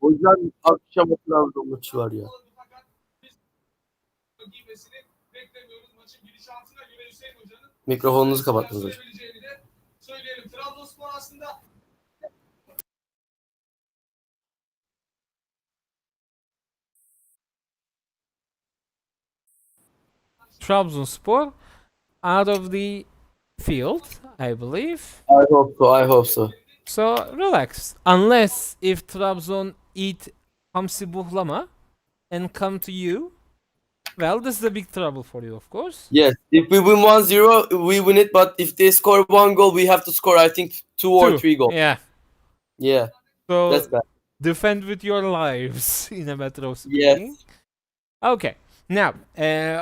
Hocam akşam Trabzon maçı var ya. Mikrofonunuzu kapattınız hocam. Trabzonspor out of the field, I believe. I hope so. So relax. Unless if Trabzon eat hamsi buhlama and come to you, well, this is a big trouble for you, of course. Yes. If we win 1-0, we win it. But if they score 1 goal, we have to score, I think, 2 or 3 goals. Yeah. Yeah. So That's bad. defend with your lives in a matter of speaking. Yes. Okay. Now,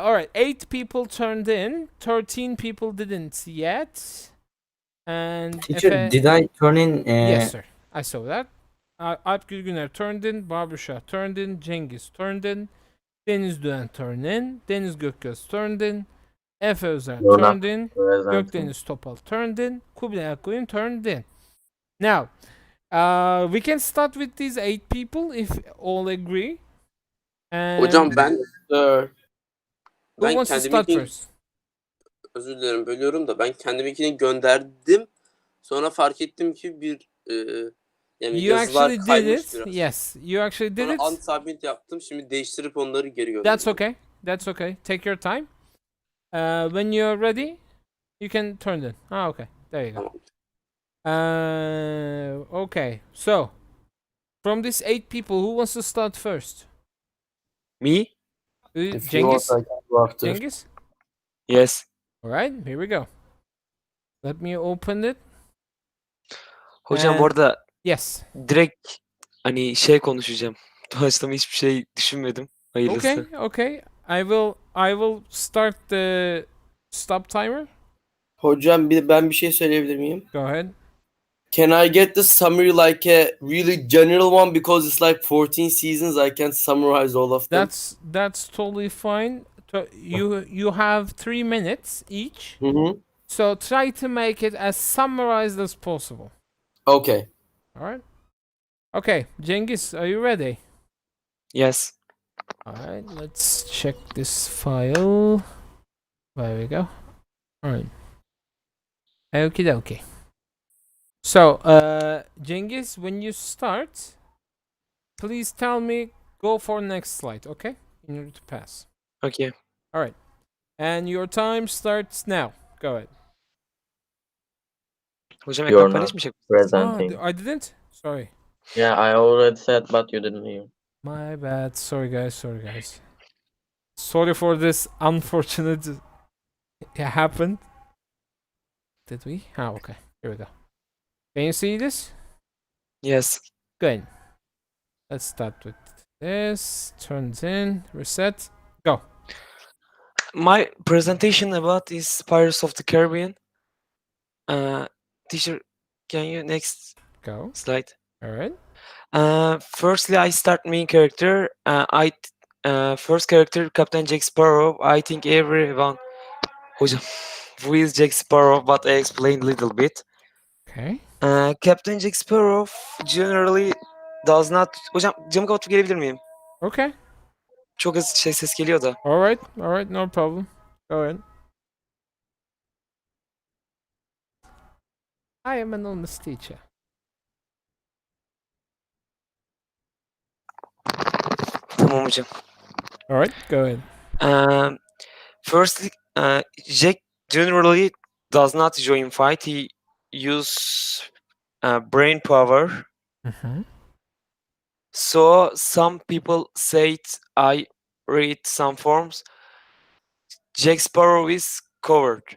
all right. 8 people turned in. 13 people didn't yet. And Teacher, did I turn in? Yes, sir. I saw that. Alp Gülgüner turned in. Barbusha turned in. Cengiz turned in. Deniz Doğan turned in. Deniz Gökgöz turned in. Efe Özer turned in. Gökdeniz Topal turned in. Kubilay Akkoyun turned in. Now, we can start with these 8 people if all agree. And Hocam ben who ben wants to start kendiminkini, first? özür dilerim bölüyorum da, ben kendiminkini gönderdim. Sonra fark ettim ki bir yani You yazılar actually did kaymış it. biraz. Yes, you actually did Sonra it. unsubmit yaptım. Şimdi değiştirip onları geri gönderdim. That's okay. That's okay. Take your time. When you're ready, you can turn in. Ah, okay. There you go. Tamam. Okay. So, from these 8 people, who wants to start first? Me? If you want, Cengiz? I can go after. Cengiz? Yes. All right. Here we go. Let me open it. Hocam bu arada Yes. direkt hani konuşacağım. Doğaçlama hiçbir şey düşünmedim. Hayırlısı. Okay. I will start the stop timer. Hocam ben bir şey söyleyebilir miyim? Go ahead. Can I get the summary like a really general one, because it's like 14 seasons, I can't summarize all of them. That's totally fine. You have 3 minutes each. Mm-hmm. So try to make it as summarized as possible. Okay. All right. Okay, Cengiz, are you ready? Yes. All right, let's check this file. There we go. All right. Okie dokie. So, Cengiz, when you start, please tell me, go for next slide, okay? In order to pass. Okay. All right. And your time starts now. Go ahead. Hocam You're ekran not paylaşmayacak. presenting. I didn't? Sorry. Yeah, I already said, but you didn't hear. My bad. Sorry, guys. Sorry for this unfortunate it happened. Did we? Ah, okay. Here we go. Can you see this? Yes. Good. Let's start with this. Turns in. Reset. Go. My presentation about is Pirates of the Caribbean. Teacher, can you next Go. slide? All right. Firstly, I start main character. First character Captain Jack Sparrow. I think everyone. Hocam, who is Jack Sparrow? But I explained a little bit. Okay. Captain Jack Sparrow generally does not. Hocam camı kapatıp gelebilir miyim? Okay. Çok az ses geliyor da. All right. No problem. Go ahead. I am an honest teacher. Tamam hocam. All right. Go ahead. Firstly, Jack generally does not join fight. He use brain power. Mm-hmm. So some people say I read some forms. Jack Sparrow is covered,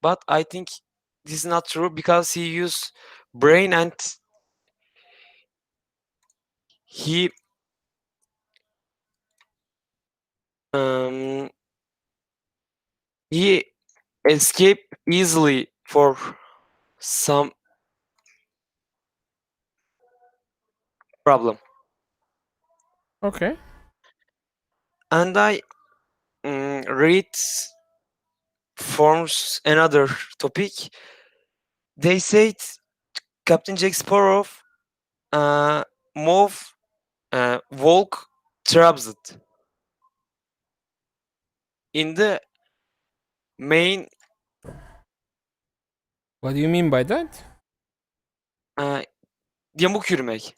but I think this is not true because he used brain and he he escape easily for some problem. Okay. And I read forms another topic. They said Captain Jack Sparrow move Volk Trabzit. In the main What do you mean by that? yamuk yürümek.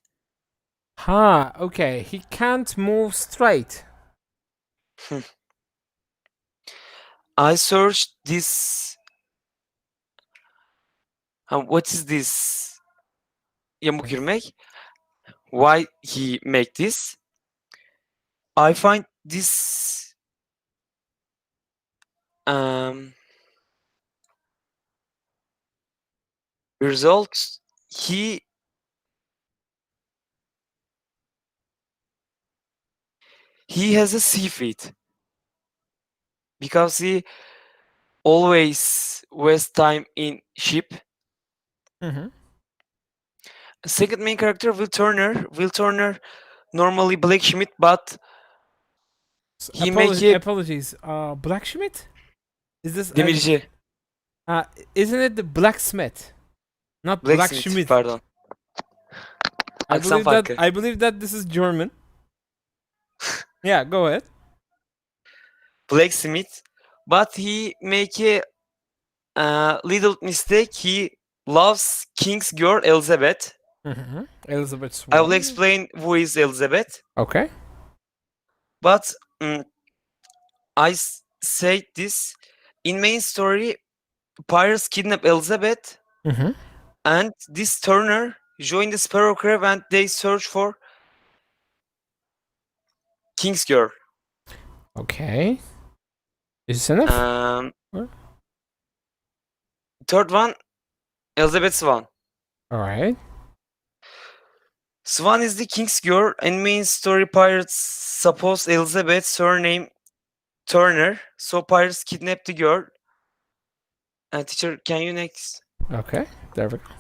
Ha, okay. He can't move straight. I searched this. What is this? Yamuk yürümek. Why he make this? I find this result. He has a sea feet because he always waste time in ship. Mm-hmm. Second main character Will Turner. Will Turner normally blacksmith, but he make a Apologies. Blacksmith? Is this demirci. isn't it the blacksmith? Not Blacksmith, blacksmith. pardon. Aksan farkı. I believe that this is German. Yeah, go ahead. Blacksmith, but he make a little mistake. He loves King's girl Elizabeth. Mm-hmm. Elizabeth I will Swan. explain who is Elizabeth. Okay. But said this in main story. Pirates kidnap Elizabeth, Mm-hmm. and this Turner join the Sparrow Crew, and they search for King's girl. Okay. Is this enough? What? Third one, Elizabeth Swan. All right. Swan is the King's girl, and main story pirates suppose Elizabeth's surname Turner, so pirates kidnap the girl. Teacher, can you next? Okay. There we go.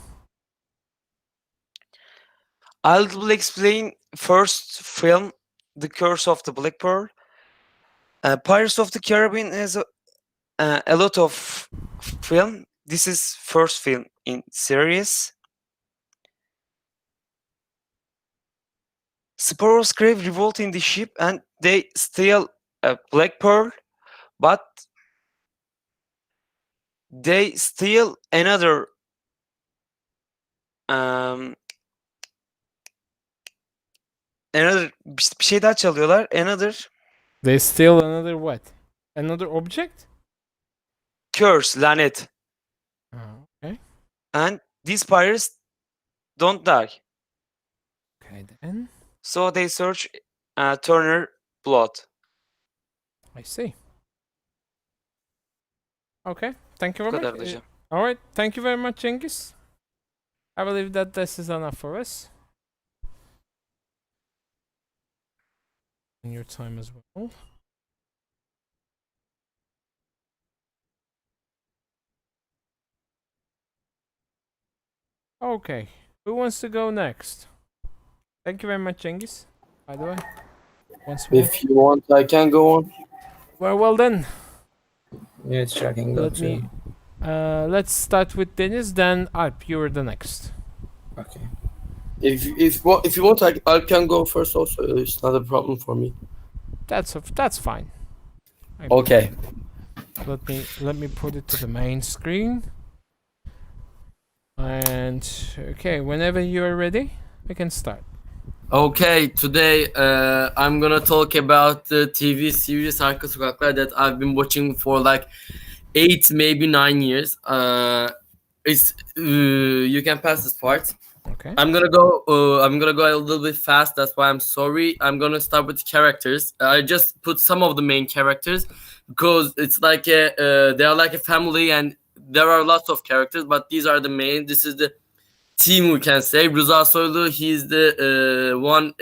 I'll explain first film, The Curse of the Black Pearl. Pirates of the Caribbean has a lot of film. This is first film in series. Sparrow's crew revolt in the ship and they steal a Black Pearl, but they steal another bir şey daha çalıyorlar. Another They steal another what? Another object? curse, lanet. Okay. And these pirates don't die. Okay then. So they search Turner blood. I see. Okay. Thank you Bu very kadar much. hocam. All right. Thank you very much, Cengiz. I believe that this is enough for us. In your time as well. Okay. Who wants to go next? Thank you very much, Cengiz. By the way. Once more. If you want, I can go on. Well then. Yes, tracking go Let me. Let's start with Deniz. Then Alp, you are the next. Okay. If you want, I can go first. Also, it's not a problem for me. That's fine. Okay. Let me put it to the main screen. And okay, whenever you are ready, we can start. Okay, today I'm gonna talk about the TV series Arka Sokaklar that I've been watching for like 8, maybe 9 years. It's you can pass this part. Okay. I'm gonna go a little bit fast. That's why I'm sorry. I'm gonna start with the characters. I just put some of the main characters because it's like they are like a family and there are lots of characters, but these are the main. This is the team, we can say. Rıza Soylu, he's the one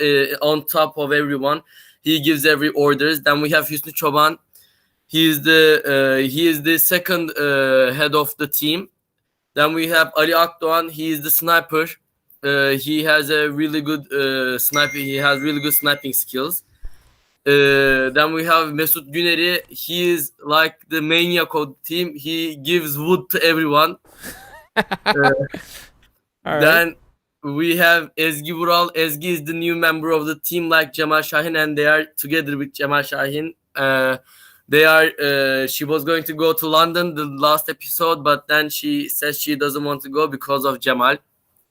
on top of everyone. He gives every orders. Then we have Hüsnü Çoban. He is the second head of the team. Then we have Ali Akdoğan. He is the sniper. He has a really good sniper. He has really good sniping skills. Then we have Mesut Güneri. He is like the maniac of the team. He gives wood to everyone. All Then we have Ezgi Vural. Ezgi is the new member of the team, like Cemal Şahin, and they are together with Cemal Şahin. She was going to go to London the last episode, but then she says she doesn't want to go because of Cemal.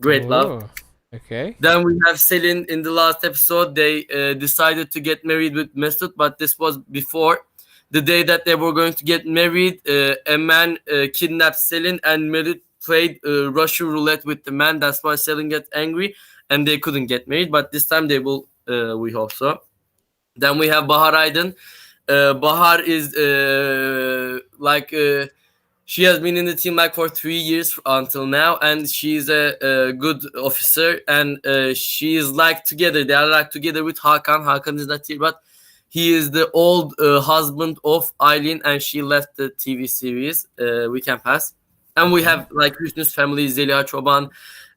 Great love. Oh, okay. Then we have Selin. In the last episode, they decided to get married with Mesut, but this was before the day that they were going to get married. A man kidnapped Selin, and Mesut played Russian roulette with the man. That's why Selin got angry, and they couldn't get married. But this time they will. We hope so. Then we have Bahar Aydın. Bahar is she has been in the team like for 3 years until now, and she's a good officer, and she is like together. They are like together with Hakan. Hakan is not here, but he is the old husband of Aylin, and she left the TV series. We can pass. And we have like Hüsnü's family, Zeliha Çoban.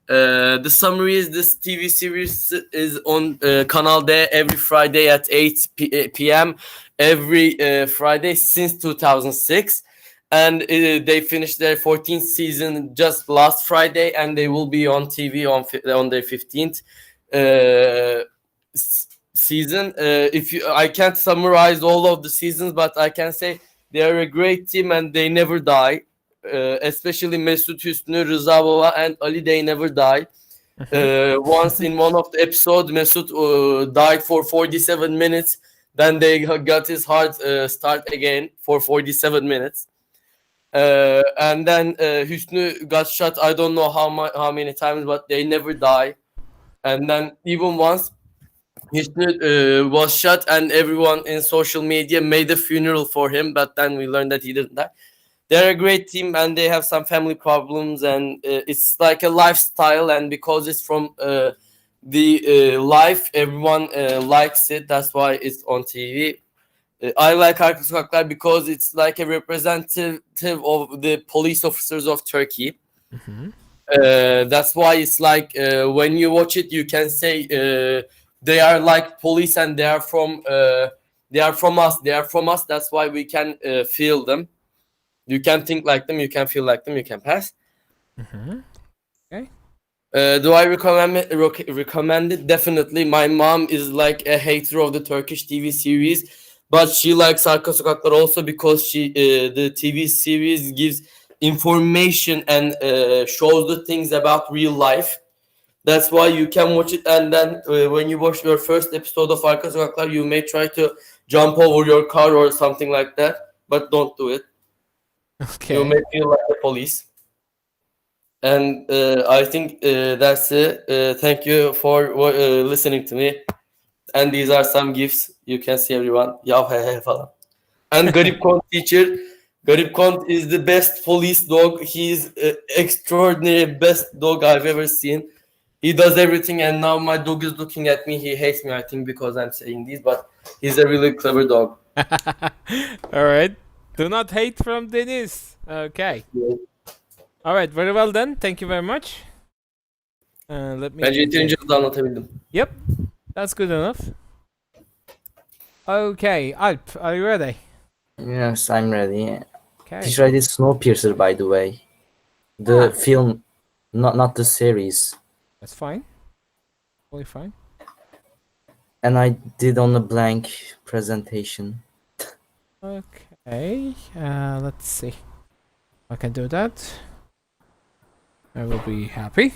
The summary is this TV series is on Kanal D every Friday at 8 p.m. Every Friday since 2006. And they finished their 14th season just last Friday, and they will be on TV on their 15th season. I can't summarize all of the seasons, but I can say they are a great team and they never die. Especially Mesut, Hüsnü, Rıza Baba, and Ali, they never die. Once in one of the episodes, Mesut died for 47 minutes. Then they got his heart start again for 47 minutes. And then Hüsnü got shot. I don't know how many times, but they never die. And then even once Hüsnü was shot, and everyone in social media made a funeral for him. But then we learned that he didn't die. They're a great team, and they have some family problems, and it's like a lifestyle. And because it's from the life, everyone likes it. That's why it's on TV. I like Arka Sokaklar because it's like a representative of the police officers of Turkey. That's why it's like when you watch it, you can say they are like police, and they are from us. They are from us. That's why we can feel them. You can think like them. You can feel like them. You can pass. Okay. Do I recommend it? Definitely. My mom is like a hater of the Turkish TV series, but she likes Arka Sokaklar also because the TV series gives information and shows the things about real life. That's why you can watch it, and then when you watch your first episode of Arka Sokaklar, you may try to jump over your car or something like that, but don't do it. Okay. You may feel like the police. And I think that's it. Thank you for listening to me. And these are some gifts. You can see everyone. Yav he he falan. And Garip Kont teacher. Garip Kont is the best police dog. He's extraordinary best dog I've ever seen. He does everything, and now my dog is looking at me. He hates me, I think, because I'm saying this, but he's a really clever dog. All right. Do not hate from Deniz. Okay. All right. Very well then. Thank you very much. Let me. Bence yeterince hızlı anlatabildim. Yep. That's good enough. Okay. Alp, are you ready? Yes, I'm ready. Okay. Teacher, I did Snowpiercer, by the way. The film, not the series. That's fine. Totally fine. And I did on a blank presentation. Okay. Let's see. I can do that. I will be happy.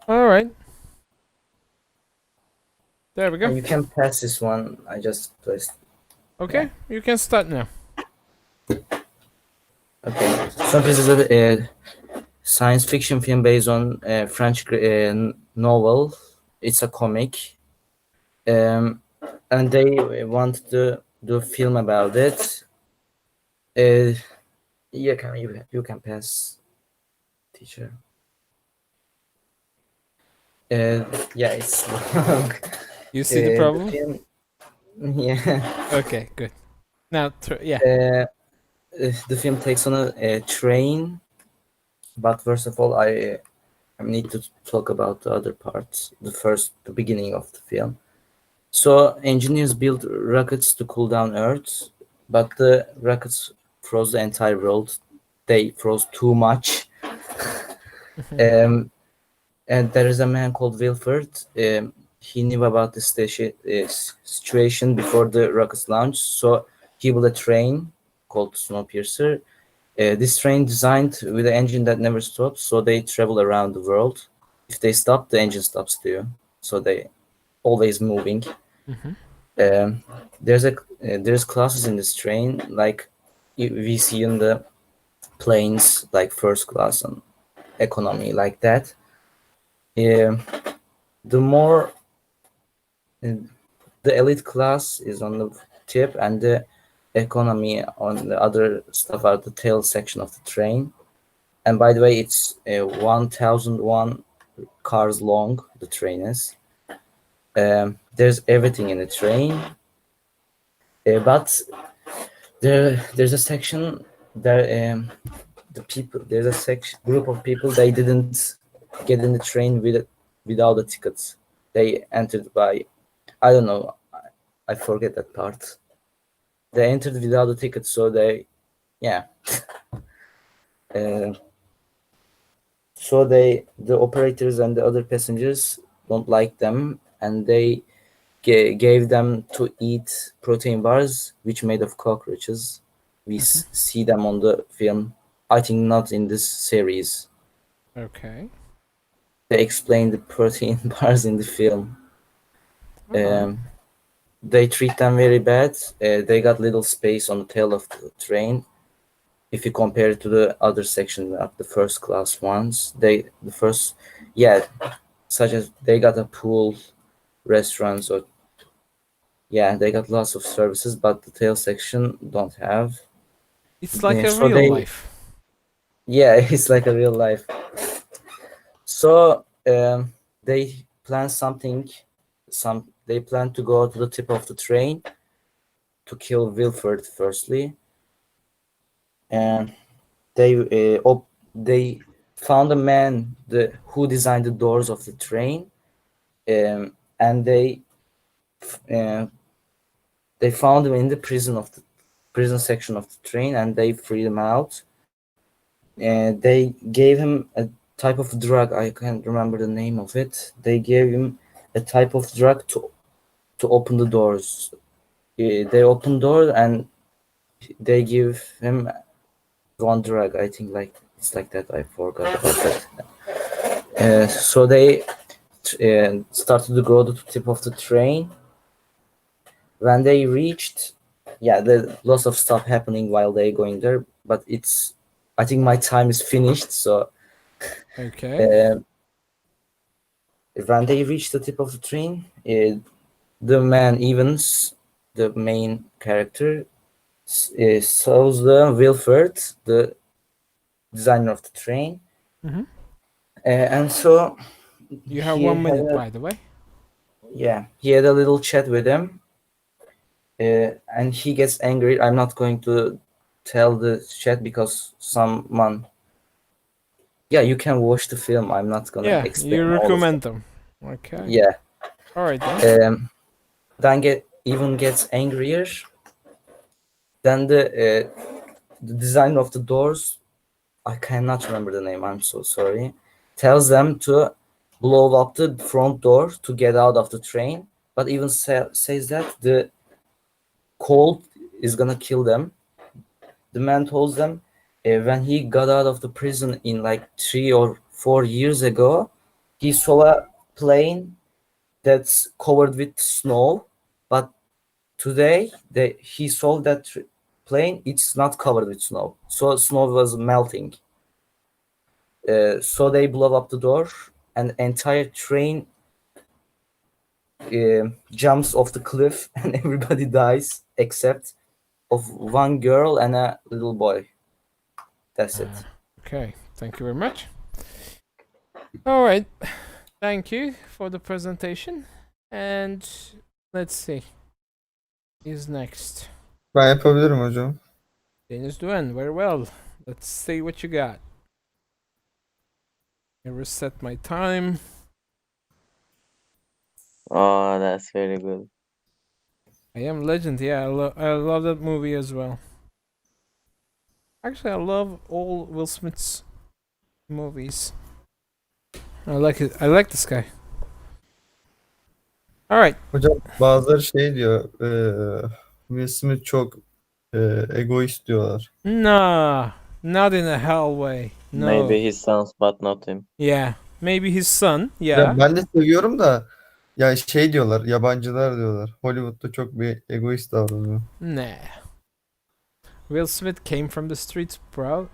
All right. There we go. You can pass this one. I just placed. Okay, you can start now. Okay. Snowpiercer is a science fiction film based on a French novel. It's a comic. And they want to do a film about it. You can pass, teacher. Yeah, it's long. You see the problem? Yeah. Okay, good. Now, yeah. The film takes on a train, but first of all, I need to talk about the other parts. The beginning of the film. So engineers built rockets to cool down Earth, but the rockets froze the entire world. They froze too much. and there is a man called Wilford. He knew about the situation before the rockets launch, so he built a train called Snowpiercer. This train designed with an engine that never stops, so they travel around the world. If they stop, the engine stops too, so they always moving. Mhm. There's classes in this train, like we see in the planes, like first class and economy, like that. The more the elite class is on the tip, and the economy on the other stuff are the tail section of the train. And by the way, it's 1001 cars long. The train is. There's everything in the train, but there's a section there. There's a section group of people. They didn't get in the train without the tickets. They entered by, I don't know. I forget that part. They entered without the tickets, so yeah. Uh, so the operators and the other passengers don't like them, and they gave them to eat protein bars, which made of cockroaches. We see them on the film. I think not in this series. Okay. They explain the protein bars in the film. Alright. They treat them very bad. They got little space on the tail of the train. If you compare it to the other section of the first class ones, such as they got a pool, restaurants, or they got lots of services, but the tail section don't have. It's like a So real life. it's like a real life. So they plan something. They plan to go to the tip of the train to kill Wilford firstly, and they found a man who designed the doors of the train, and they found him in the prison section of the train, and they freed him out. And they gave him a type of drug. I can't remember the name of it. They gave him a type of drug to open the doors. They open door, and they give him one drug. I think it's like that. I forgot about that. So they started to go to the tip of the train. When they reached, there's lots of stuff happening while they going there. But I think my time is finished. So Okay. when they reached the tip of the train, the man Evans, the main character, shows the Wilford, the designer of the train, Mhm. and so You have he 1 had minute, by the way. he had a little chat with him, and he gets angry. I'm not going to tell the chat because someone. Yeah, you can watch the film. I'm not gonna Yeah, explain you all of it. recommend them. Okay. Yeah. Alright then. Then even gets angrier. Then the designer of the doors, I cannot remember the name. I'm so sorry. Tells them to blow up the front door to get out of the train, but even says that the cold is gonna kill them. The man told them when he got out of the prison in like 3 or 4 years ago, he saw a plane that's covered with snow, but today he saw that plane, it's not covered with snow, so snow was melting. So they blow up the door, and entire train jumps off the cliff, and everybody dies except of one girl and a little boy. That's it. Okay. Thank you very much. Alright. Thank you for the presentation. And let's see. Who's next? Ben yapabilirim hocam. Deniz Duan, very well. Let's see what you got. I reset my time. Oh, that's very good. I Am Legend, yeah, I love that movie as well. Actually, I love all Will Smith's movies. I like it. I like this guy. All right. Hocam bazıları şey diyor. Will Smith çok egoist diyorlar. Nah, not in a hell way. No. Maybe his sons, but not him. Yeah, maybe his son. Ya Yeah. ben de seviyorum da ya şey diyorlar, yabancılar diyorlar. Hollywood'da çok bir egoist davranıyor. Nah. Will Smith came from the streets, bro.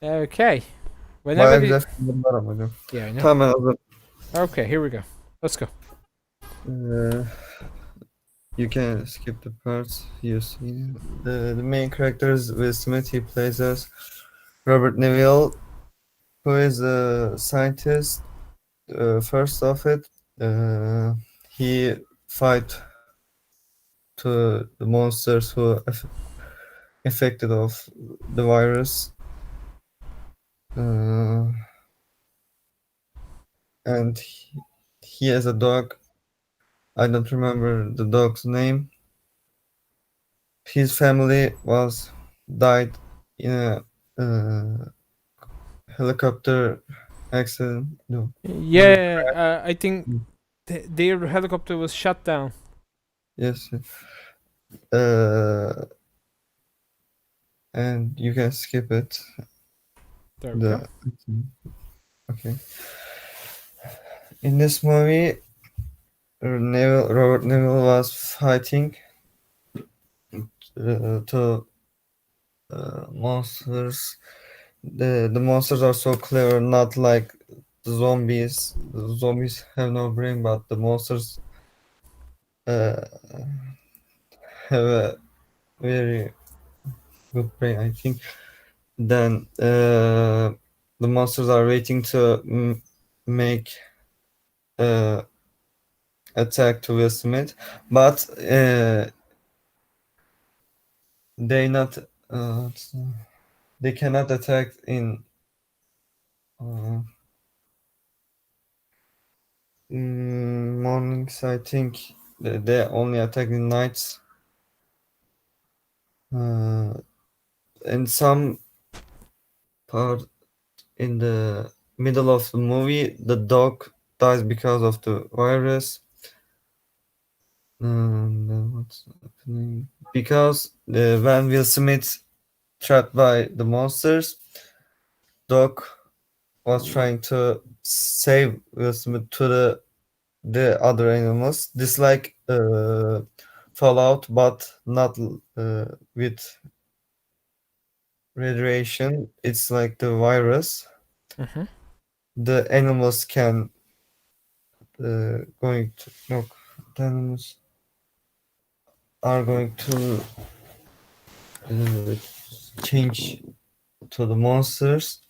Okay. Whenever Bayağı the... güzel filmler ama hocam. Yeah, I know. Tamam ben hazırım. Okay, here we go. Let's go. You can skip the parts you see. The main character is Will Smith. He plays as Robert Neville, who is a scientist. First of it, he fight to the monsters who affected of the virus. And he has a dog. I don't remember the dog's name. His family was died in a helicopter accident. No. Yeah, I think their helicopter was shut down. Yes. And you can skip it. There we go. Okay. In this movie, Robert Neville was fighting to monsters. The monsters are so clever, not like the zombies. The zombies have no brain, but the monsters have a very good brain, I think. Then the monsters are waiting to make attack to Will Smith, but they cannot attack in mornings. I think they only attack in nights. In some part in the middle of the movie, the dog dies because of the virus. What's happening? Because when Will Smith trapped by the monsters, dog was trying to save Will Smith to the other animals. This like Fallout, but not with radiation. It's like the virus. Mhm. The animals can going to no, the animals are going to change to the monsters.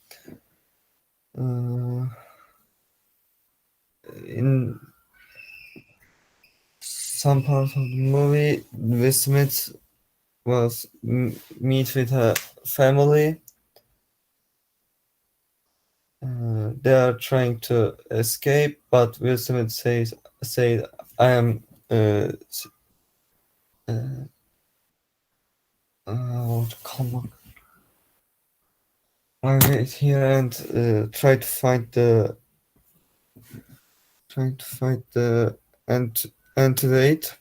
In some parts of the movie, Will Smith was meet with a family. They are trying to escape, but Will Smith say I am come on. I wait here and try to find the antidote.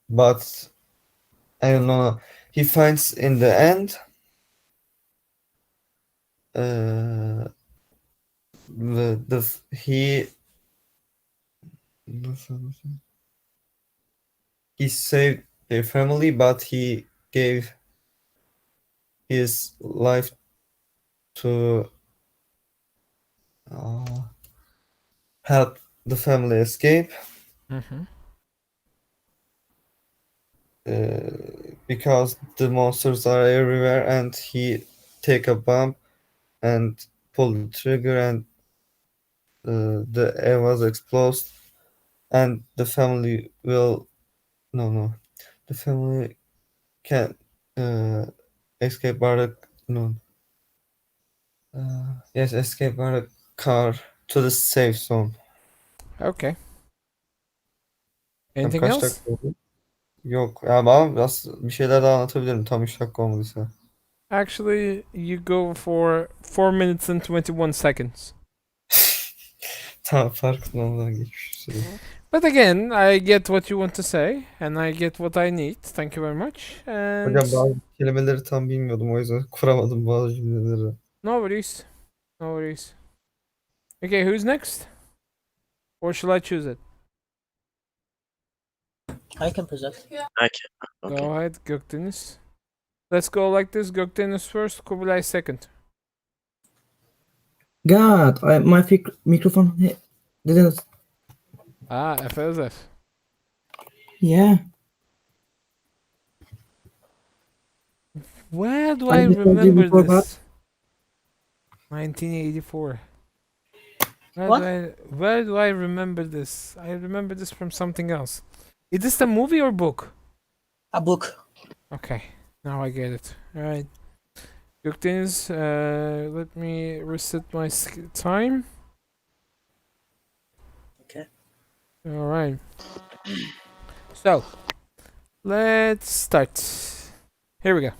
But I don't know. He finds in the end he saved their family, but he gave his life to help the family escape. Mhm. Because the monsters are everywhere, and he take a bomb and pull the trigger, and the air was exploded, and the family will no the family can escape by the no yes escape by the car to the safe zone. Okay. Tam Anything kaç else? dakika oldu? Yok. Ya ben biraz bir şeyler daha anlatabilirim. Tam 3 dakika olmadıysa. Actually, you go for 4 minutes and 21 seconds. Tamam, farkında olmadan geçmiş süre. But again, I get what you want to say, and I get what I need. Thank you very much. And Hocam bazı kelimeleri tam bilmiyordum, o yüzden kuramadım bazı cümleleri. no worries. No worries. Okay, who's next? Or shall I choose it? I can present. Okay. Go ahead, Gökdeniz. Let's go like this. Gökdeniz first, Kubilay second. God, my microphone didn't. Efe Özer. Yeah. Where do I I told you remember before, this? 1984. Where do I remember this? I remember this from something else. Is this the movie or book? A book. Okay, now I get it. All right. Gökdeniz, let me reset my time. Okay. All right. So, let's start. Here we go.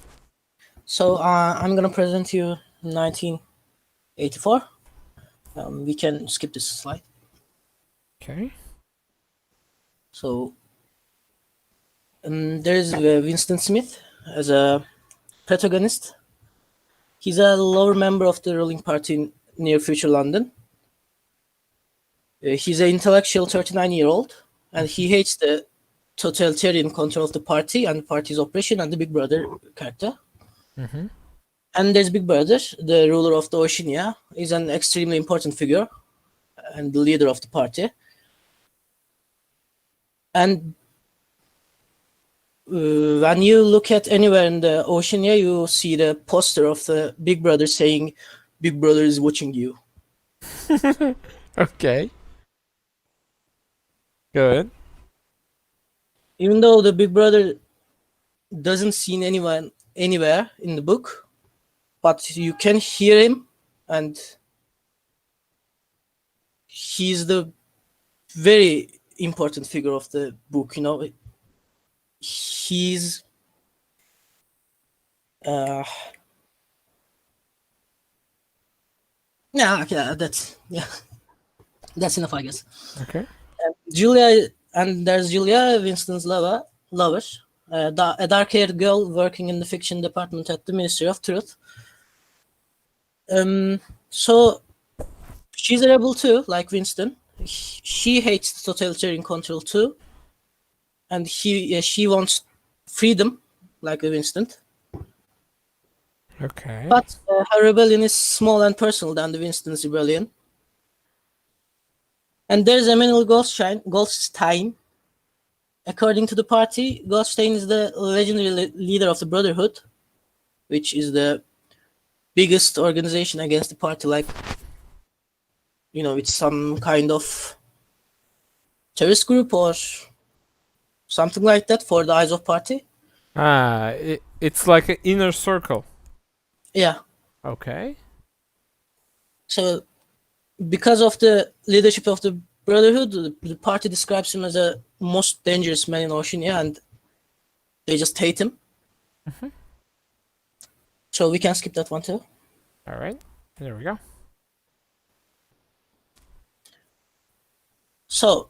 So I'm gonna present you 1984. We can skip this slide. Okay. So there's Winston Smith as a protagonist. He's a lower member of the ruling party in near future London. He's an intellectual 39-year-old, and he hates the totalitarian control of the party and the party's operation and the Big Brother character. Mm-hmm. And there's Big Brother, the ruler of the Oceania, is an extremely important figure and the leader of the party. And when you look at anywhere in the Oceania, you see the poster of the Big Brother saying, "Big Brother is watching you." Okay. Go ahead. Even though the Big Brother doesn't see anyone anywhere in the book, but you can hear him, and he's the very important figure of the book. You know, he's that's enough, I guess. Okay. Julia, and there's Julia, Winston's lover, a dark-haired girl working in the fiction department at the Ministry of Truth. So she's a rebel too, like Winston. She hates totalitarian control too, and she wants freedom, like Winston. Okay. But her rebellion is small and personal than the Winston's rebellion. And there's Emmanuel Goldstein. According to the party, Goldstein is the legendary leader of the Brotherhood, which is the biggest organization against the party. Like, you know, it's some kind of terrorist group or something like that for the eyes of party. It's like an inner circle. Yeah. Okay. So, because of the leadership of the Brotherhood, the party describes him as a most dangerous man in Oceania, and they just hate him. Mm-hmm. So we can skip that one too. All right. There we go. So,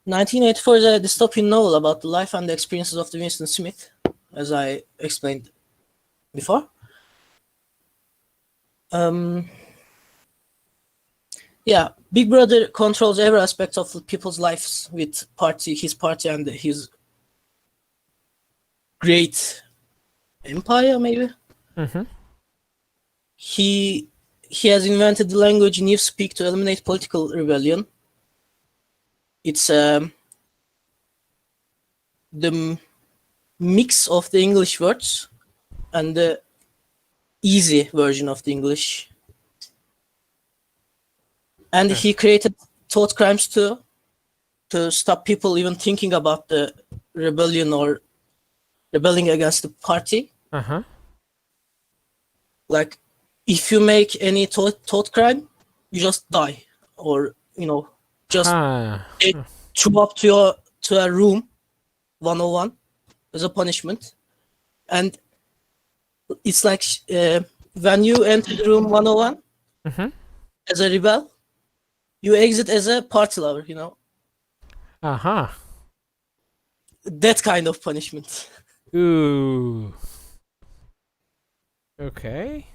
1984 is a dystopian novel about the life and the experiences of the Winston Smith, as I explained before. Yeah, Big Brother controls every aspect of people's lives with his party and his great empire, maybe. Mm-hmm. He has invented the language newspeak to eliminate political rebellion. It's the mix of the English words and the easy version of the English. And he created thought crimes too, to stop people even thinking about the rebellion or rebelling against the party. Uh-huh. Like, if you make any thought crime, you just die, or you know, just throw up to a room 101 as a punishment. And it's like when you enter the room 101 Mhm. as a rebel, you exit as a party lover, you know? Aha. That kind of punishment. Ooh. Okay.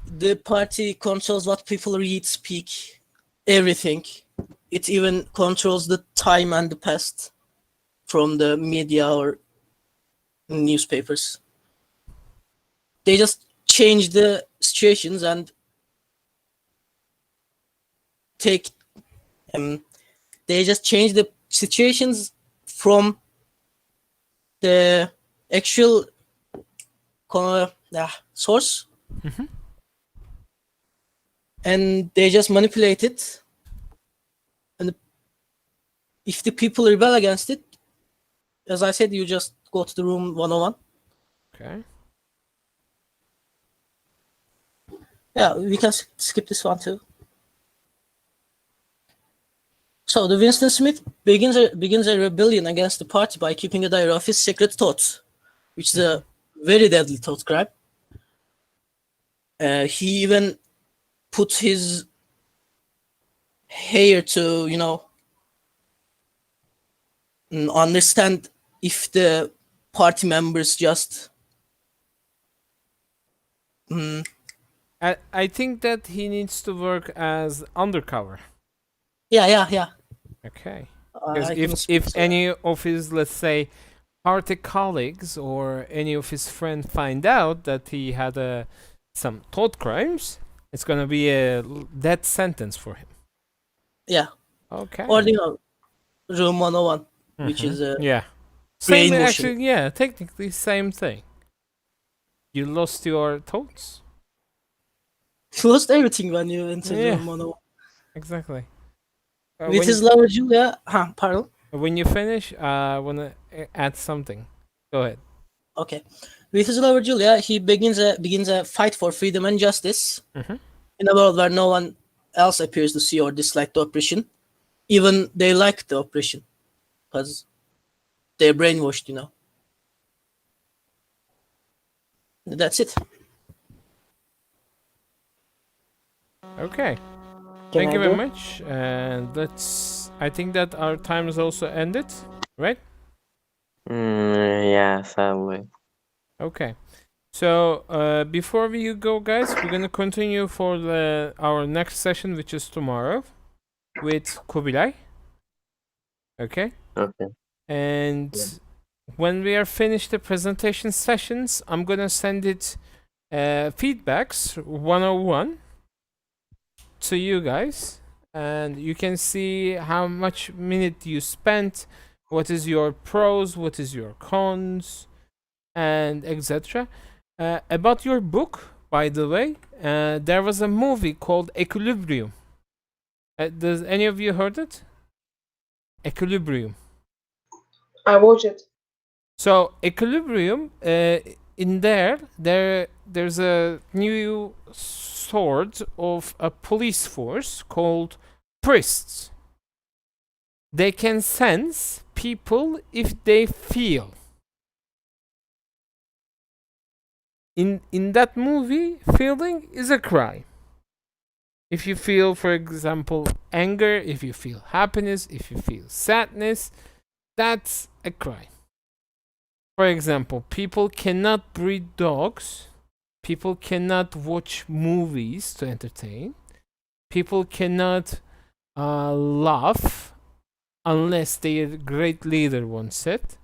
The party controls what people read, speak, everything. It even controls the time and the past from the media or newspapers. They just change the situations and take they just change the situations from the actual source, and they just manipulate it. And if the people rebel against it, as I said, you just go to the room 101. Okay. Yeah, we can skip this one too. So the Winston Smith begins a rebellion against the party by keeping a diary of his secret thoughts, which is a very deadly thought crime. He even put his hair to, you know, understand if the party members just I think that he needs to work as undercover. yeah. Okay. Because I can if say that. any of his, let's say, party colleagues or any of his friends find out that he had some thought crimes, it's gonna be a death sentence for him. Yeah, Okay. or room 101, which is a Yeah. Same brainwashing. actually, yeah, technically same thing. You lost your thoughts. You lost everything when you entered Yeah. room 101. Exactly. With his lover Julia, pardon. When you finish, I wanna add something. Go ahead. Okay. With his lover Julia, he begins a fight for freedom and justice in a world where no one else appears to see or dislike the oppression. Even they like the oppression because they're brainwashed, you know. That's it. Okay. Can Thank I you very go? much. And I think that our time is also ended, right? Yeah, sadly. Okay. So before we go, guys, we're gonna continue for our next session, which is tomorrow, with Kubilay. Okay. Okay. And when we are finished the presentation sessions, I'm gonna send it feedbacks 101 to you guys, and you can see how much minute you spent, what is your pros, what is your cons, and etc. About your book, by the way, there was a movie called Equilibrium. Does any of you heard it? Equilibrium. I watch it. So Equilibrium, in there's a new sort of a police force called priests. They can sense people if they feel. In that movie, feeling is a crime. If you feel, for example, anger, if you feel happiness, if you feel sadness, that's a crime. For example, people cannot breed dogs. People cannot watch movies to entertain. People cannot laugh unless their great leader wants it.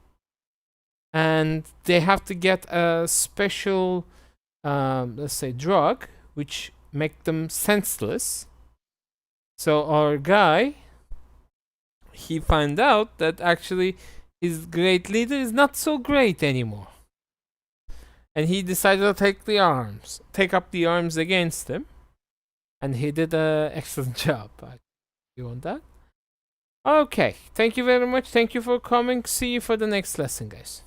And they have to get a special, let's say, drug, which make them senseless. So our guy, he found out that actually his great leader is not so great anymore. And he decided to take up the arms against him. And he did an excellent job. You want that? Okay, thank you very much. Thank you for coming. See you for the next lesson, guys.